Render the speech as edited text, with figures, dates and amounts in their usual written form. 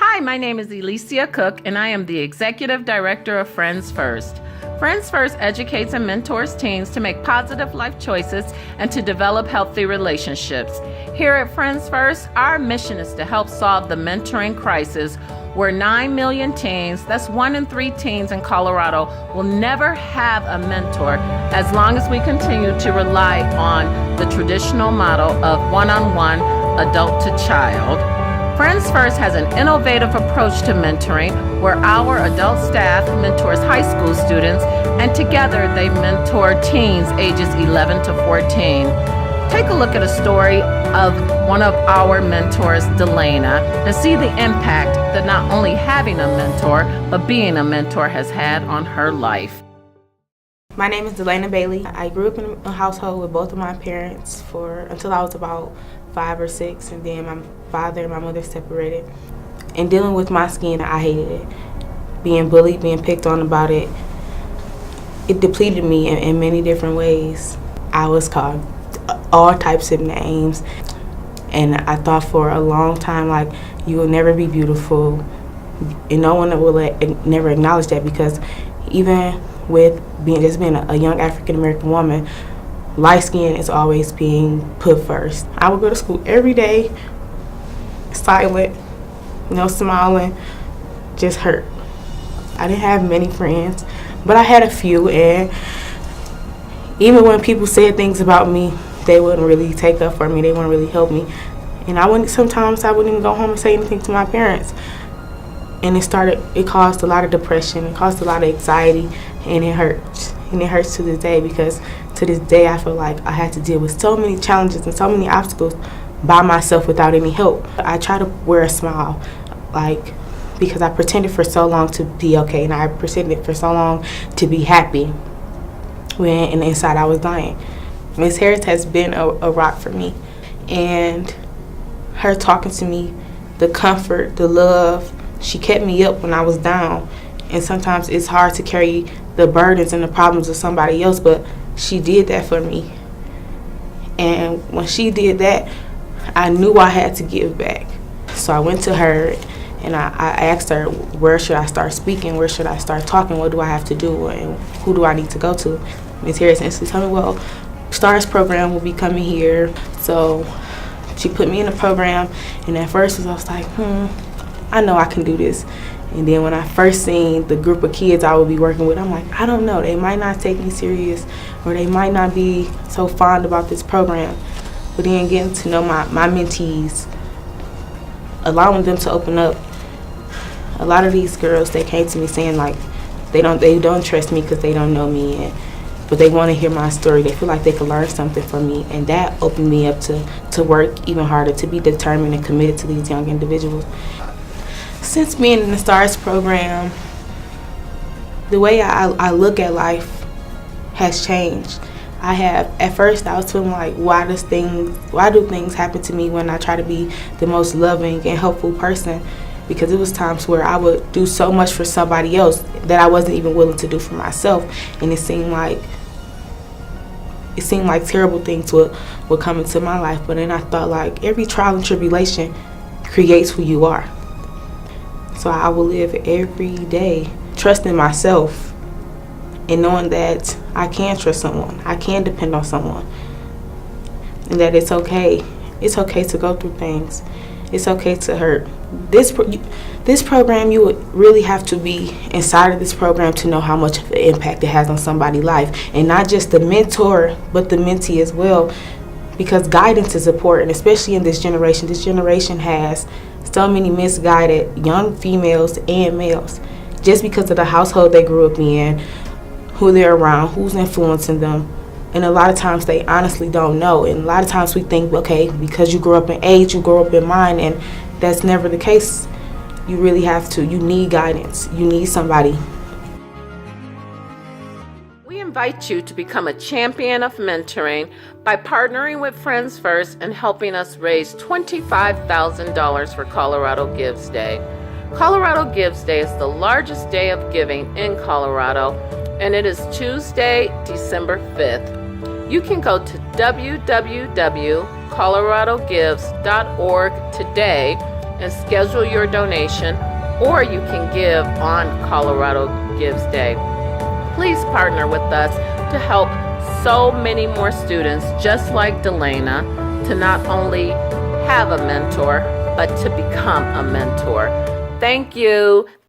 Hi, my name is Alicia Cook, and I am the Executive Director of Friends First. Friends First educates and mentors teens to make positive life choices and to develop healthy relationships. Here at Friends First, our mission is to help solve the mentoring crisis where 9 million teens, that's 1 in 3 teens in Colorado, will never have a mentor as long as we continue to rely on the traditional model of one-on-one adult to child. Friends First has an innovative approach to mentoring where our adult staff mentors high school students, and together they mentor teens ages 11 to 14. Take a look at a story of one of our mentors, Delana, and see the impact that not only having a mentor, but being a mentor has had on her life. My name is Delana Bailey. I grew up in a household with both of my parents until I was about 5 or 6, and then my father and my mother separated. And dealing with my skin, I hated it. Being bullied, being picked on about it, it depleted me in many different ways. I was called all types of names, and I thought for a long time, like, you will never be beautiful, and no one will never acknowledge that, because even with being a young African American woman, light skin is always being put first. I would go to school every day, silent, no smiling, just hurt. I didn't have many friends, but I had a few, and even when people said things about me, they wouldn't really take up for me, they wouldn't really help me. And sometimes I wouldn't even go home and say anything to my parents. And it caused a lot of depression, it caused a lot of anxiety, and it hurts. And it hurts to this day, because to this day I feel like I had to deal with so many challenges and so many obstacles by myself without any help. I try to wear a smile, because I pretended for so long to be okay, and I pretended for so long to be happy when inside I was dying. Miss Harris has been a rock for me, and her talking to me, the comfort, the love, she kept me up when I was down. And sometimes it's hard to carry the burdens and the problems of somebody else, but she did that for me. And when she did that, I knew I had to give back. So I went to her and I asked her, where should I start speaking? Where should I start talking? What do I have to do? And who do I need to go to? Ms. Harris instantly told me, well, STARS program will be coming here. So she put me in the program, and at first I was like, I know I can do this. And then when I first seen the group of kids I would be working with, I'm like, I don't know, they might not take me serious, or they might not be so fond about this program. But then getting to know my mentees, allowing them to open up. A lot of these girls, they came to me saying like they don't trust me because they don't know me, but they want to hear my story. They feel like they can learn something from me, and that opened me up to work even harder, to be determined and committed to these young individuals. Since being in the STARS program, the way I look at life has changed. At first I was feeling like, why do things happen to me when I try to be the most loving and helpful person? Because it was times where I would do so much for somebody else that I wasn't even willing to do for myself, and it seemed like terrible things would come into my life. But then I thought, like, every trial and tribulation creates who you are. So I will live every day trusting myself and knowing that I can trust someone, I can depend on someone, and that it's okay. It's okay to go through things. It's okay to hurt. This program, you would really have to be inside of this program to know how much of an impact it has on somebody's life, and not just the mentor, but the mentee as well, because guidance is important, especially in this generation. This generation has so many misguided young females and males, just because of the household they grew up in, who they're around, who's influencing them. And a lot of times they honestly don't know. And a lot of times we think, okay, because you grew up in age, you grew up in mind, and that's never the case. You really have to. You need guidance. You need somebody. We invite you to become a champion of mentoring by partnering with Friends First and helping us raise $25,000 for Colorado Gives Day. Colorado Gives Day is the largest day of giving in Colorado, and it is Tuesday, December 5th. You can go to www.coloradogives.org today and schedule your donation, or you can give on Colorado Gives Day. Please partner with us to help so many more students just like Delana to not only have a mentor, but to become a mentor. Thank you.